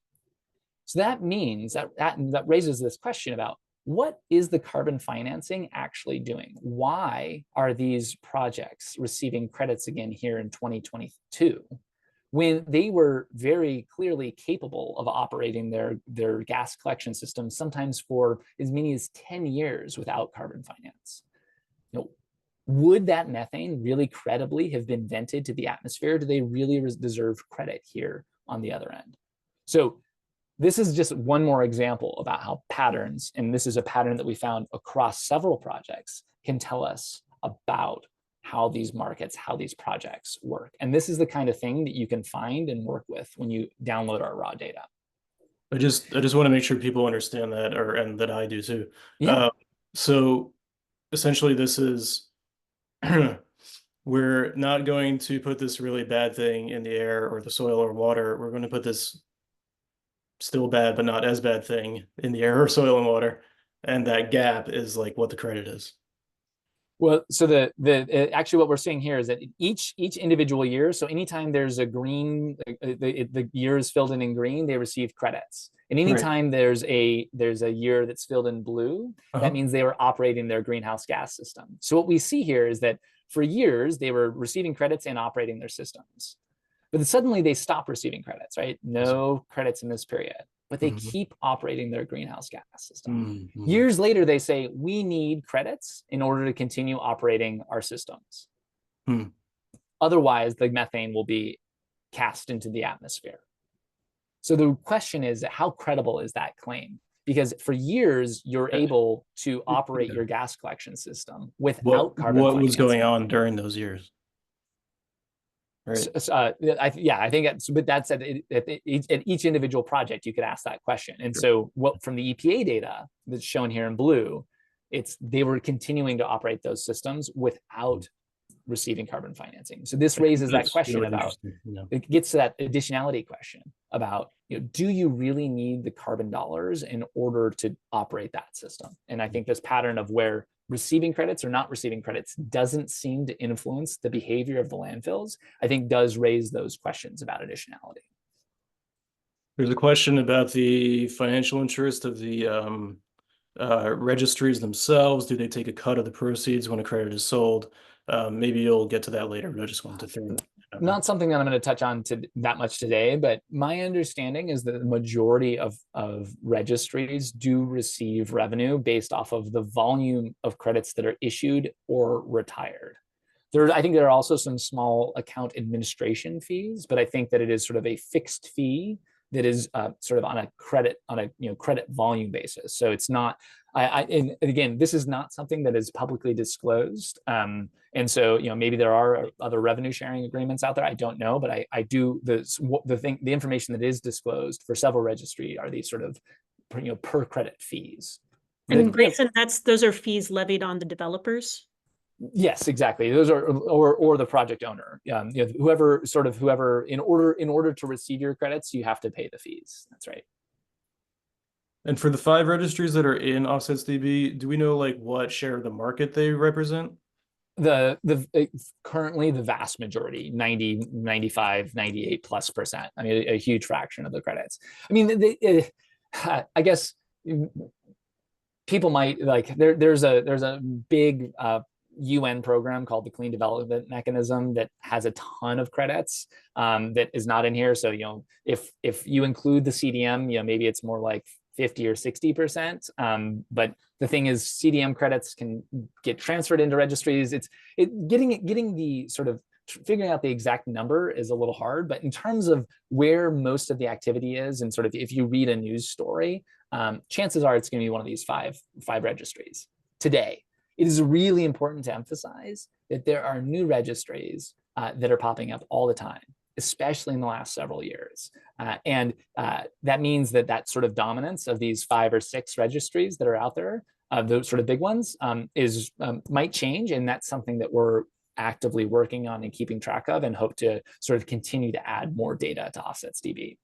So that means that raises this question about, what is the carbon financing actually doing? Why are these projects receiving credits again here in 2022 when they were very clearly capable of operating their gas collection systems, sometimes for as many as 10 years without carbon finance? You know, would that methane really credibly have been vented to the atmosphere? Do they really deserve credit here on the other end? So this is just one more example about how patterns, and this is a pattern that we found across several projects, can tell us about how these markets, how these projects work. And this is the kind of thing that you can find and work with when you download our raw data.
I just want to make sure people understand that, and that I do too.
Yeah.
So essentially this is, we're not going to put this really bad thing in the air or the soil or water. We're going to put this still bad, but not as bad thing in the air or soil and water. And that gap is like what the credit is.
Well, so actually what we're seeing here is that each individual year, so anytime there's a green, the year is filled in green, they receive credits. And anytime there's a year that's filled in blue, that means they were operating their greenhouse gas system. So what we see here is that for years, they were receiving credits and operating their systems. But then suddenly they stop receiving credits, right? No credits in this period, but they keep operating their greenhouse gas system. Years later, they say, we need credits in order to continue operating our systems. Otherwise, the methane will be cast into the atmosphere. So the question is, how credible is that claim? Because for years, you're able to operate your gas collection system without carbon financing.
What was going on during those years? Right.
I think but that's at each individual project, you could ask that question. And so from the EPA data that's shown here in blue, they were continuing to operate those systems without receiving carbon financing. So this raises that question really about, it gets to that additionality question about, do you really need the carbon dollars in order to operate that system? And I think this pattern of where receiving credits or not receiving credits doesn't seem to influence the behavior of the landfills, I think does raise those questions about additionality.
There's a question about the financial interest of the registries themselves. Do they take a cut of the proceeds when a credit is sold? Maybe you'll get to that later, but I just wanted to throw
not something that I'm going to touch on that much today, but my understanding is that the majority of registries do receive revenue based off of the volume of credits that are issued or retired. I think there are also some small account administration fees, but I think that it is sort of a fixed fee that is sort of on a credit credit volume basis. So it's not. And again, this is not something that is publicly disclosed. And so, maybe there are other revenue sharing agreements out there. I don't know, but I do the information that is disclosed for several registry are these sort of per credit fees.
And Grayson, those are fees levied on the developers.
Yes, exactly. Those are or the project owner. Whoever in order to receive your credits, you have to pay the fees. That's right.
And for the 5 registries that are in OffsetsDB, do we know like what share of the market they represent?
Currently the vast majority, 90, 95, 98+%. I mean, a huge fraction of the credits. I mean, I guess people might like there's a big UN program called the Clean Development Mechanism that has a ton of credits that is not in here. So, if you include the CDM, maybe it's more like 50 or 60%. But the thing is, CDM credits can get transferred into registries. Getting the sort of figuring out the exact number is a little hard, but in terms of where most of the activity is, and sort of if you read a news story, chances are it's going to be one of these five registries today. It is really important to emphasize that there are new registries that are popping up all the time, especially in the last several years. And that means that sort of dominance of these 5 or 6 registries that are out there, those sort of big ones, might change. And that's something that we're actively working on and keeping track of, and hope to sort of continue to add more data to OffsetsDB.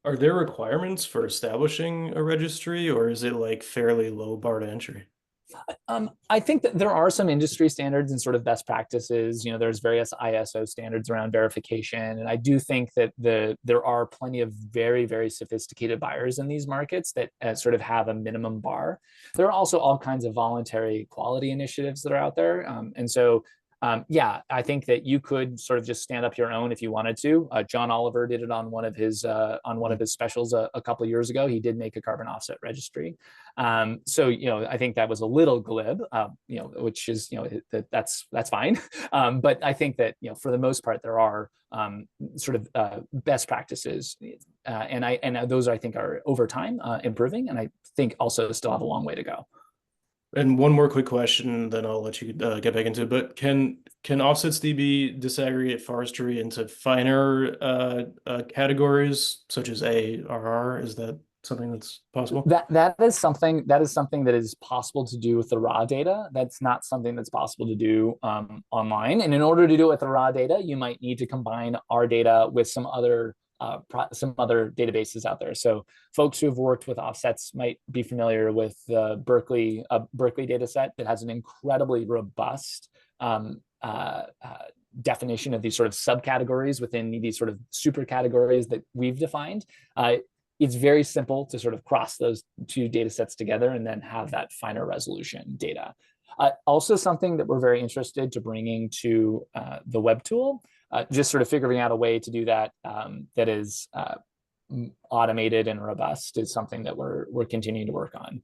Are there requirements for establishing a registry, or is it like fairly low bar to entry?
I think that there are some industry standards and sort of best practices. There's various ISO standards around verification. And I do think that there are plenty of very, very sophisticated buyers in these markets that sort of have a minimum bar. There are also all kinds of voluntary quality initiatives that are out there. And so, yeah, I think that you could sort of just stand up your own if you wanted to. John Oliver did it on one of his specials a couple of years ago. He did make a carbon offset registry. So I think that was a little glib, which is that's fine. But I think that for the most part there are sort of best practices, and those I think are over time improving, and I think also still have a long way to go.
And one more quick question, then I'll let you get back into it. But can OffsetsDB disaggregate forestry into finer categories such as A, RR? Is that something that's possible?
That is something that is possible to do with the raw data. That's not something that's possible to do online. And in order to do it with the raw data, you might need to combine our data with some other databases out there. So folks who have worked with offsets might be familiar with the Berkeley data set that has an incredibly robust definition of these sort of subcategories within these sort of super categories that we've defined. It's very simple to sort of cross those 2 data sets together and then have that finer resolution data. Also something that we're very interested to bringing to the web tool, just sort of figuring out a way to do that that is automated and robust is something that we're continuing to work on.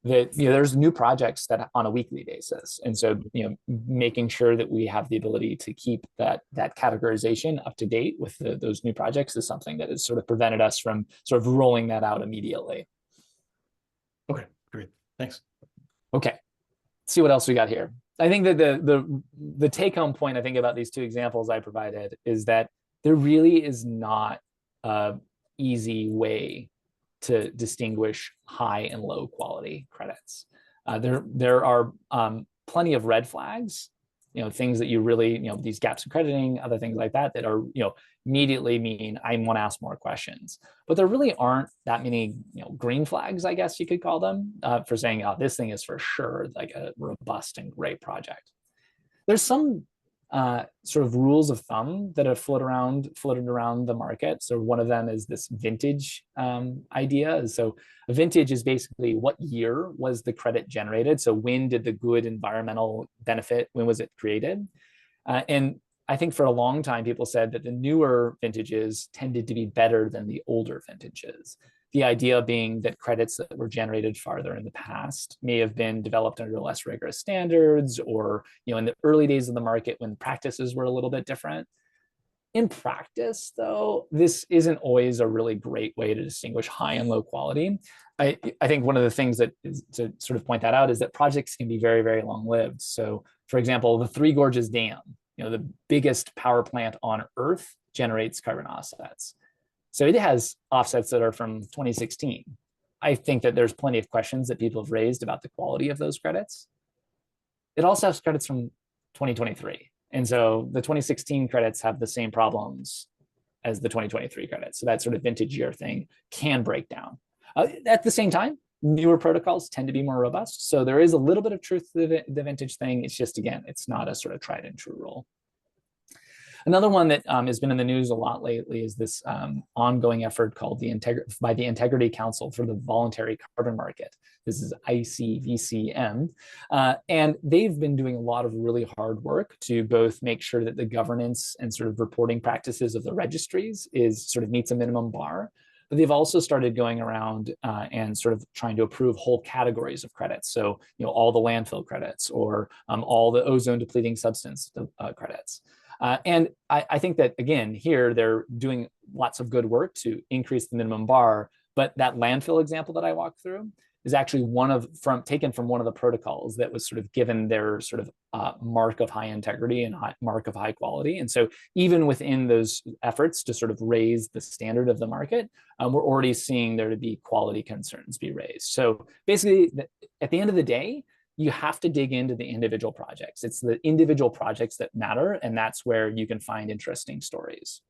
There's new projects that on a weekly basis, and so making sure that we have the ability to keep that categorization up to date with those new projects is something that has sort of prevented us from sort of rolling that out immediately.
Okay, great, thanks.
Okay, let's see what else we got here. I think that the take-home point I think about these 2 examples I provided is that there really is not an easy way to distinguish high and low quality credits. There are plenty of red flags, things that you really, these gaps in crediting, other things like that are, immediately mean I want to ask more questions. But there really aren't that many, green flags, I guess you could call them, for saying, oh, this thing is for sure like a robust and great project. There's some sort of rules of thumb that have floated around the market. So one of them is this vintage idea. So a vintage is basically what year was the credit generated? So when did the good environmental benefit, when was it created? And I think for a long time, people said that the newer vintages tended to be better than the older vintages. The idea being that credits that were generated farther in the past may have been developed under less rigorous standards, or in the early days of the market when practices were a little bit different. In practice, though, this isn't always a really great way to distinguish high and low quality. I think one of the things that is to sort of point that out is that projects can be very, very long-lived. So, for example, the Three Gorges Dam, the biggest power plant on Earth, generates carbon offsets. So it has offsets that are from 2016. I think that there's plenty of questions that people have raised about the quality of those credits. It also has credits from 2023. And so the 2016 credits have the same problems as the 2023 credits. So that sort of vintage year thing can break down. At the same time, newer protocols tend to be more robust. So there is a little bit of truth to the vintage thing. It's just, again, it's not a sort of tried and true rule. Another one that has been in the news a lot lately is this ongoing effort called by the Integrity Council for the Voluntary Carbon Market. This is ICVCM. And they've been doing a lot of really hard work to both make sure that the governance and sort of reporting practices of the registries sort of meets a minimum bar. But they've also started going around and sort of trying to approve whole categories of credits. So, all the landfill credits, or all the ozone depleting substance credits. And I think that, again, here they're doing lots of good work to increase the minimum bar. But that landfill example that I walked through is actually taken from one of the protocols that was sort of given their sort of mark of high integrity and mark of high quality. And so even within those efforts to sort of raise the standard of the market, we're already seeing there to be quality concerns be raised. So basically, at the end of the day, you have to dig into the individual projects. It's the individual projects that matter, and that's where you can find interesting stories.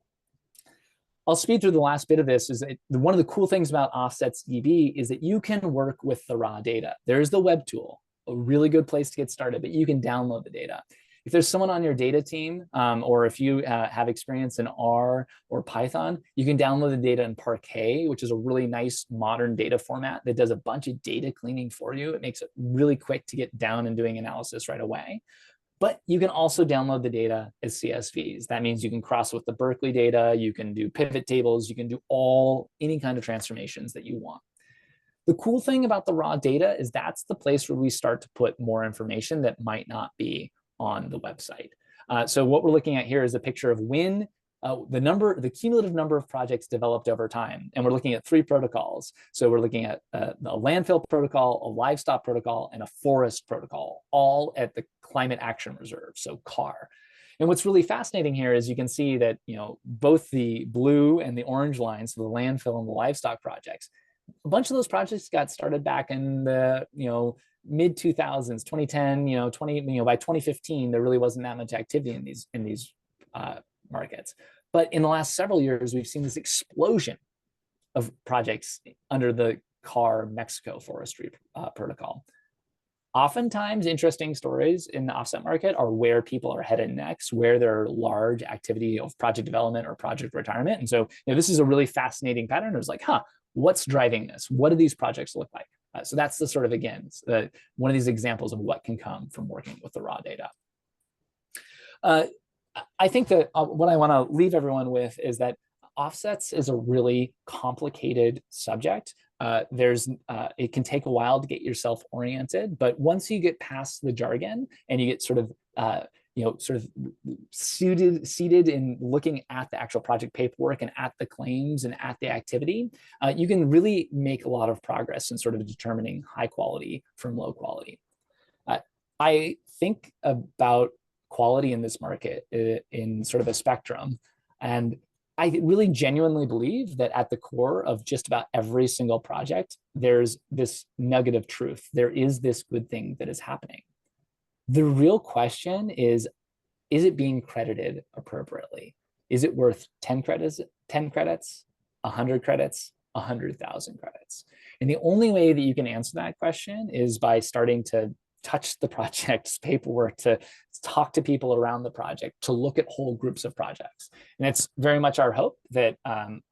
I'll speed through the last bit of this. Is that one of the cool things about OffsetsDB is that you can work with the raw data. There's the web tool, a really good place to get started, but you can download the data. If there's someone on your data team, or if you have experience in R or Python, you can download the data in Parquet, which is a really nice modern data format that does a bunch of data cleaning for you. It makes it really quick to get down and doing analysis right away. But you can also download the data as CSVs. That means you can cross with the Berkeley data, you can do pivot tables, you can do any kind of transformations that you want. The cool thing about the raw data is that's the place where we start to put more information that might not be on the website. So what we're looking at here is a picture of when the cumulative number of projects developed over time. And we're looking at 3 protocols. So we're looking at a landfill protocol, a livestock protocol, and a forest protocol, all at the Climate Action Reserve, so CAR. And what's really fascinating here is you can see that both the blue and the orange lines, so the landfill and the livestock projects, a bunch of those projects got started back in the mid 2000s, 2010, by 2015, there really wasn't that much activity in these markets. But in the last several years, we've seen this explosion of projects under the CAR Mexico forestry protocol. Oftentimes, interesting stories in the offset market are where people are headed next, where there are large activity of project development or project retirement. And so this is a really fascinating pattern. It was like, what's driving this? What do these projects look like? So that's the sort of, again, one of these examples of what can come from working with the raw data. I think that what I want to leave everyone with is that offsets is a really complicated subject. It can take a while to get yourself oriented, but once you get past the jargon and you get sort of seated in looking at the actual project paperwork and at the claims and at the activity, you can really make a lot of progress in sort of determining high quality from low quality. I think about quality in this market in sort of a spectrum, and I really genuinely believe that at the core of just about every single project, there's this nugget of truth. There is this good thing that is happening. The real question is it being credited appropriately? Is it worth 10 credits, 100 credits, 100,000 credits? And the only way that you can answer that question is by starting to touch the project's paperwork, to talk to people around the project, to look at whole groups of projects. And it's very much our hope that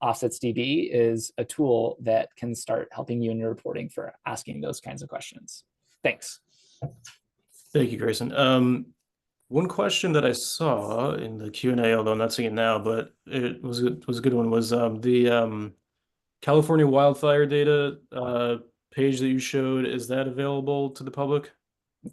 OffsetsDB is a tool that can start helping you in your reporting for asking those kinds of questions. Thanks.
Thank you, Grayson. One question that I saw in the Q&A, although I'm not seeing it now, but it was a good one, was the California wildfire data page that you showed. Is that available to the public?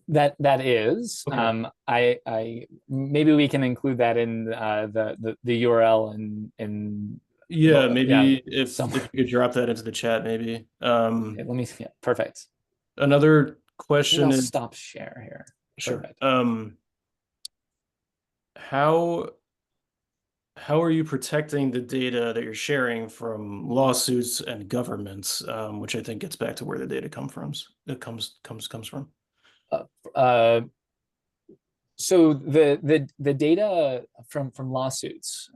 That is.
Okay.
I maybe we can include that in the URL and
Yeah,
yeah,
maybe if
somewhere.
you could drop that into the chat, maybe.
Yeah, let me, yeah, perfect.
Another
Maybe I'll
question is,
stop share here.
sure.
Perfect.
How how are you protecting the data that you're sharing from lawsuits and governments, which I think gets back to where the data comes from?
Uh, uh, so the data from lawsuits.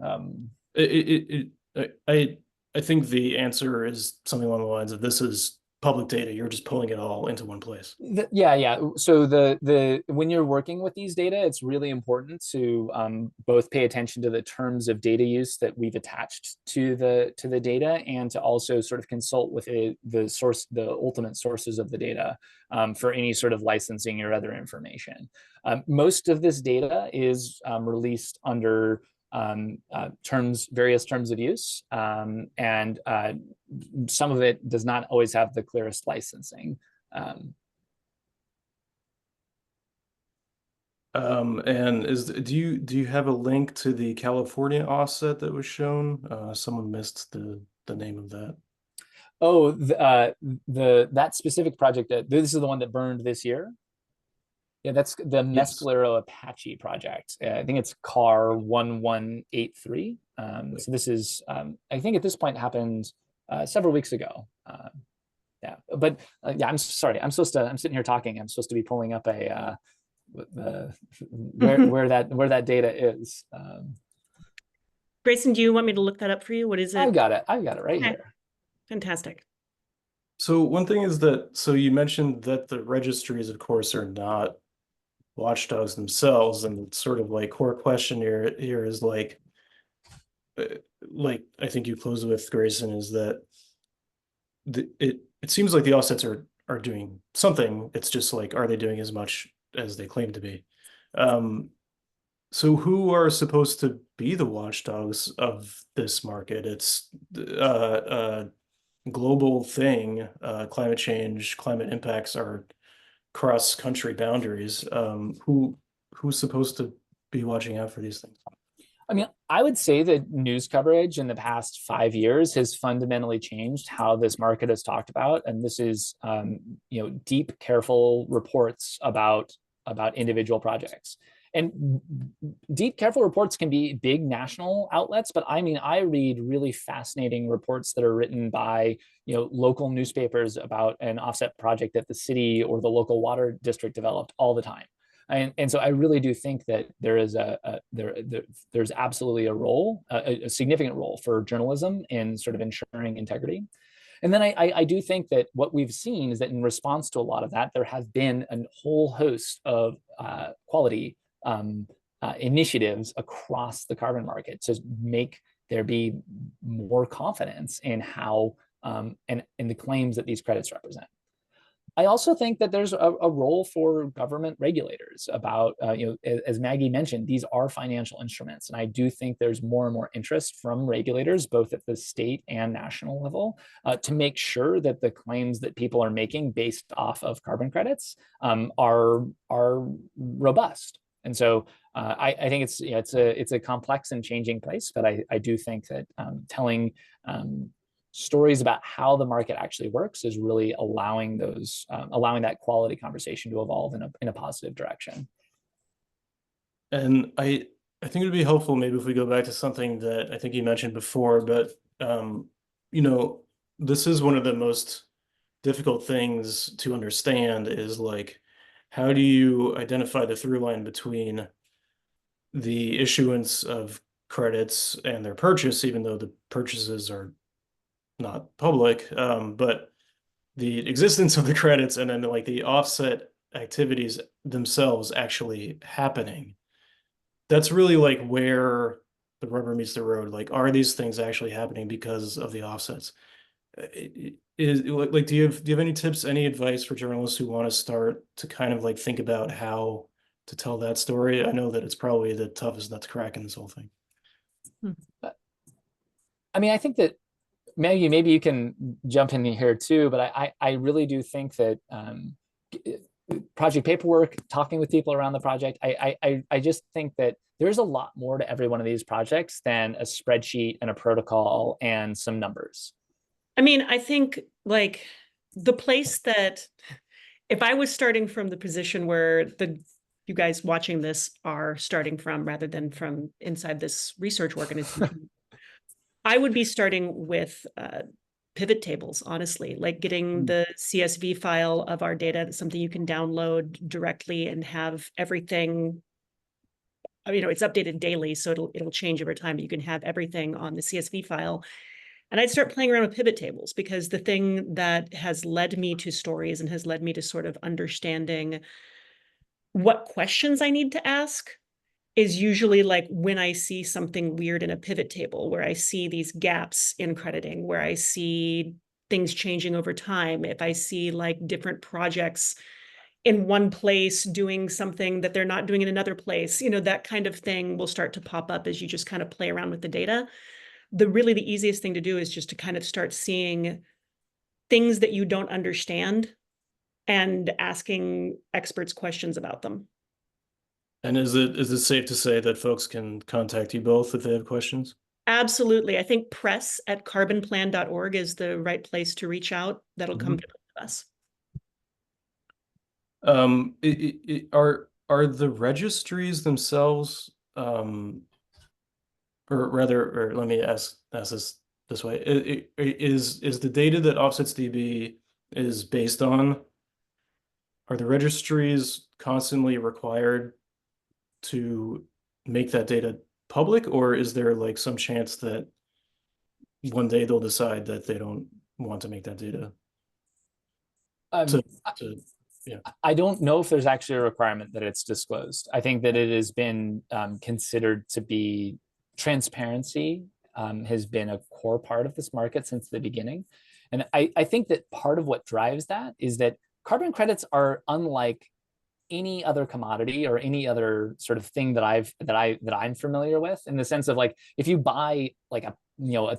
I think the answer is something along the lines of this is public data. You're just pulling it all into one place.
Yeah. So the when you're working with these data, it's really important to both pay attention to the terms of data use that we've attached to the data, and to also sort of consult with the ultimate sources of the data for any sort of licensing or other information. Most of this data is released under various terms of use, and some of it does not always have the clearest licensing. Um,
And do you have a link to the California offset that was shown? Someone missed the name of that.
oh, that specific project, this is the one that burned this year. Yeah, that's the
Yes.
Mescalero Apache project. I think it's CAR 1183. So this is, I think at this point happened several weeks ago. Yeah, but yeah, I'm sorry. I'm sitting here talking. I'm supposed to be pulling up where that data is.
Grayson, do you want me to look that up for you? What is
I've
it?
got it. I've got it right
Okay,
here.
fantastic.
So one thing is that, so you mentioned that the registries, of course, are not watchdogs themselves, and it's sort of like core question here is uh, like I think you closed with, Grayson, is that it seems like the offsets are doing something. It's just like, are they doing as much as they claim to be? Um, so who are supposed to be the watchdogs of this market? It's a global thing. Climate change, climate impacts are cross country boundaries. Who's supposed to be watching out for these things?
I mean, I would say that news coverage in the past 5 years has fundamentally changed how this market is talked about, and this is, deep, careful reports about individual projects. And deep, careful reports can be big national outlets, but I mean, I read really fascinating reports that are written by local newspapers about an offset project that the city or the local water district developed all the time. And so I really do think that there is there's absolutely a significant role for journalism in sort of ensuring integrity. And then I do think that what we've seen is that in response to a lot of that, there have been a whole host of quality initiatives across the carbon market to make there be more confidence in how and in the claims that these credits represent. I also think that there's a role for government regulators about, as Maggie mentioned, these are financial instruments. And I do think there's more and more interest from regulators, both at the state and national level, to make sure that the claims that people are making based off of carbon credits are robust. And so I think it's a complex and changing place, but I do think that telling stories about how the market actually works is really allowing that quality conversation to evolve in a positive direction.
And I think it'd be helpful maybe if we go back to something that I think you mentioned before, but um, you know, this is one of the most difficult things to understand is like, how do you identify the through line between the issuance of credits and their purchase, even though the purchases are not public, but the existence of the credits and then like the offset activities themselves actually happening. That's really like where the rubber meets the road. Like, are these things actually happening because of the offsets? Is like, do you have any tips, any advice for journalists who want to start to kind of like think about how to tell that story. I know that it's probably the toughest nut to crack in this whole thing.
I mean, I think that Maggie, maybe you can jump in here too, but I really do think that project paperwork, talking with people around the project, I just think that there's a lot more to every one of these projects than a spreadsheet and a protocol and some numbers.
I mean, I think like the place that if I was starting from the position where you guys watching this are starting from rather than from inside this research organization, I would be starting with pivot tables, honestly, like getting the CSV file of our data, something you can download directly and have everything. You know, it's updated daily, so it'll change over time, but you can have everything on the CSV file. And I'd start playing around with pivot tables, because the thing that has led me to stories and has led me to sort of understanding what questions I need to ask is usually like when I see something weird in a pivot table, where I see these gaps in crediting, where I see things changing over time. If I see like different projects in one place doing something that they're not doing in another place, you know, that kind of thing will start to pop up as you just kind of play around with the data. The easiest thing to do is just to kind of start seeing things that you don't understand and asking experts questions about them.
And is it safe to say that folks can contact you both if they have questions?
Absolutely. I think press@carbonplan.org is the right place to reach out. That'll come to us.
Are the registries themselves, or rather, or let me ask this way: is the data that OffsetsDB is based on, are the registries constantly required to make that data public, or is there like some chance that one day they'll decide that they don't want to make that data? Yeah.
I don't know if there's actually a requirement that it's disclosed. I think that it has been considered to be transparency has been a core part of this market since the beginning. And I think that part of what drives that is that carbon credits are unlike any other commodity or any other sort of thing that I'm familiar with, in the sense of like, if you buy like a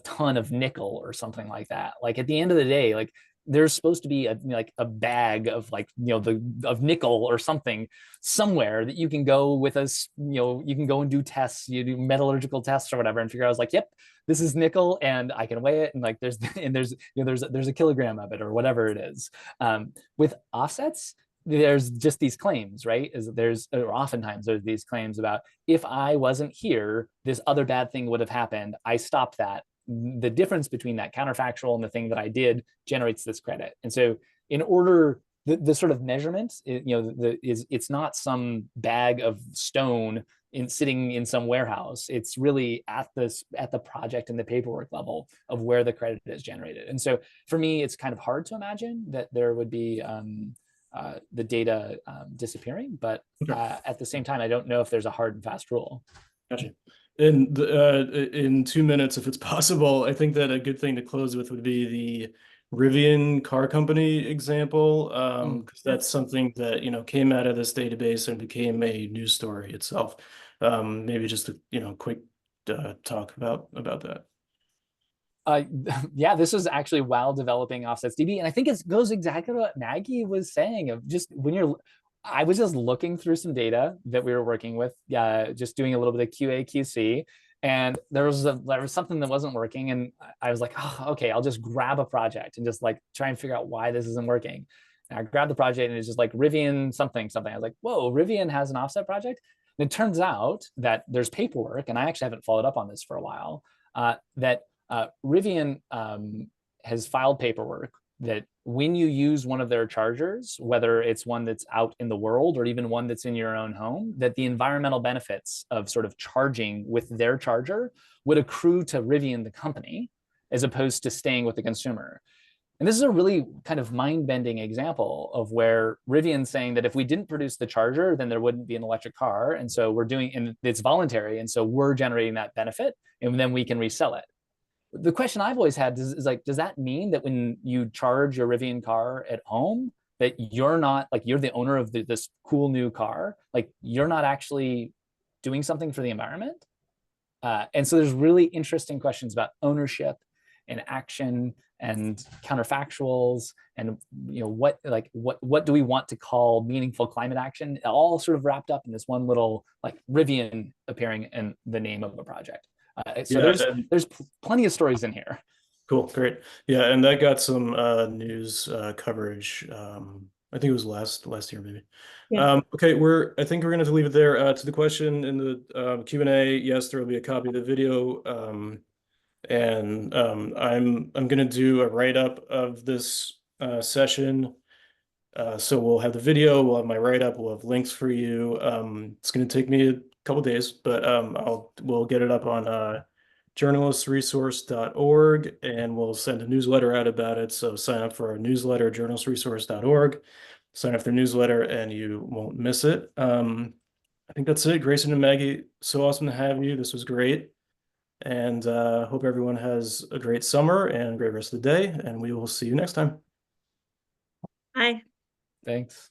ton of nickel or something like that, like at the end of the day, like there's supposed to be a bag of like, of nickel or something somewhere that you can go with us, you can go and do tests, you do metallurgical tests or whatever, and figure out like, yep, this is nickel and I can weigh it, and like there's a kilogram of it or whatever it is. With offsets, there's just these claims, right? Or oftentimes there's these claims about, if I wasn't here, this other bad thing would have happened. I stopped that. The difference between that counterfactual and the thing that I did generates this credit. And so in order, the sort of measurement, it's not some bag of stone sitting in some warehouse. It's really at the project and the paperwork level of where the credit is generated. And so for me, it's kind of hard to imagine that there would be the data disappearing, but at the same time, I don't know if there's a hard and fast rule.
Gotcha. In 2 minutes, if it's possible, I think that a good thing to close with would be the Rivian car company example, because that's something that came out of this database and became a news story itself. Maybe just a quick talk about that.
Yeah, this was actually while developing OffsetsDB, and I think it goes exactly what Maggie was saying of just I was just looking through some data that we were working with, just doing a little bit of QA QC, and there was something that wasn't working, and I was like, oh, okay, I'll just grab a project and just like try and figure out why this isn't working. And I grabbed the project and it's just like Rivian something. I was like, whoa, Rivian has an offset project. And it turns out that there's paperwork, and I actually haven't followed up on this for a while, that Rivian has filed paperwork that when you use one of their chargers, whether it's one that's out in the world or even one that's in your own home, that the environmental benefits of sort of charging with their charger would accrue to Rivian, the company, as opposed to staying with the consumer. And this is a really kind of mind-bending example of where Rivian's saying that if we didn't produce the charger, then there wouldn't be an electric car. And so and it's voluntary. And so we're generating that benefit, and then we can resell it. The question I've always had is like, does that mean that when you charge your Rivian car at home, that you're not like, you're the owner of this cool new car, like you're not actually doing something for the environment. And so there's really interesting questions about ownership and action and counterfactuals, and what do we want to call meaningful climate action, all sort of wrapped up in this one little like Rivian appearing in the name of a project. So there's plenty of stories in here.
Cool, great. Yeah, and that got some news coverage. I think it was last year, maybe.
Yeah.
Okay, I think we're gonna have to leave it there. To the question in the Q&A, yes, there will be a copy of the video. I'm gonna do a write-up of this session. So we'll have the video, we'll have my write-up, we'll have links for you. It's gonna take me a couple days, but we'll get it up on journalistresource.org, and we'll send a newsletter out about it. So sign up for our newsletter, journalistresource.org. Sign up for the newsletter and you won't miss it. I think that's it. Grayson and Maggie, so awesome to have you. This was great. And hope everyone has a great summer and a great rest of the day. And we will see you next time.
Bye.
Thanks.